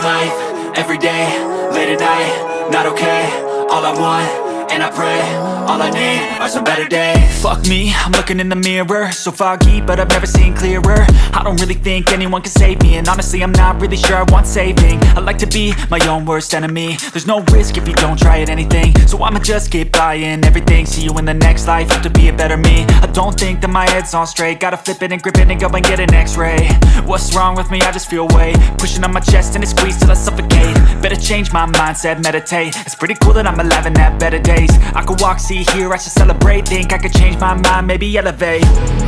life, everyday, late at night, not okay. All I want, and I pray, all I need are some better days. Fuck me, I'm looking in the mirror, so foggy, but I've never seen clearer. I don't really think anyone can save me, and honestly I'm not really sure I want saving. I like to be my own worst enemy. There's no risk if you don't try at anything, so I'ma just keep buying everything. See you in the next life, have to be a better me. I don't think that my head's on straight, gotta flip it and grip it and go and get an x-ray. What's wrong with me? I just feel weight pushing on my chest and it squeezes till I suffocate. Better change my mindset, meditate. It's pretty cool that I'm alive and have better days. I could walk, see, hear, I should celebrate. Think I could change my mind, maybe elevate.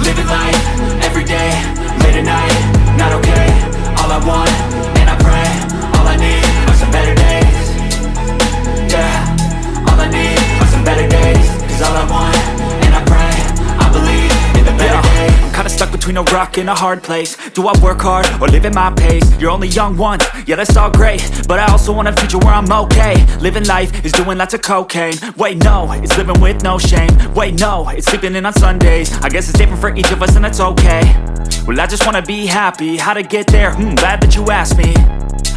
Living life, everyday, late at night, not okay. All I want, and I pray, all I need are some better days. Yeah, all I need are some better days. Cause all I want, and I pray, I believe in the better days. I'm kinda stuck between a rock and a hard place. Do I work hard or live at my pace? You're only young once, yeah that's all great, but I also want a future where I'm okay. Living life is doing lots of cocaine. Wait no, it's living with no shame. Wait no, it's sleeping in on Sundays. I guess it's different for each of us and that's okay. Well I just wanna be happy, how to get there? Glad that you asked me.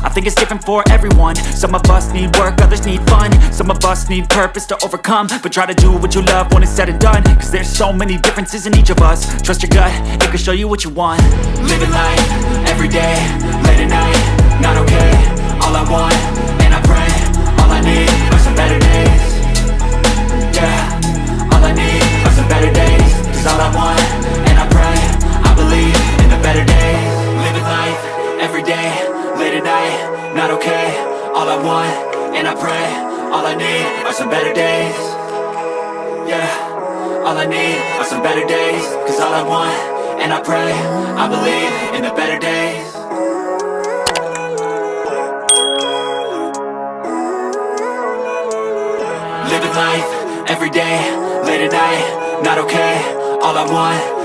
I think it's different for everyone. Some of us need work, others need fun. Some of us need purpose to overcome. But try to do what you love when it's said and done, cause there's so many differences in each of us. Trust your gut, it can show you what you want. Living life, everyday, late at night, not okay. All I want, and I pray, all I need are some better days. Yeah, all I need are some better days. Cause all I want, and I pray, I believe in the better days. Living life, everyday, late at night, not okay. All I want, and I pray, all I need are some better days. Yeah, all I need are some better days. Cause all I want, and I pray, I believe in the better days. Living life, everyday, late at night, not okay. All I want,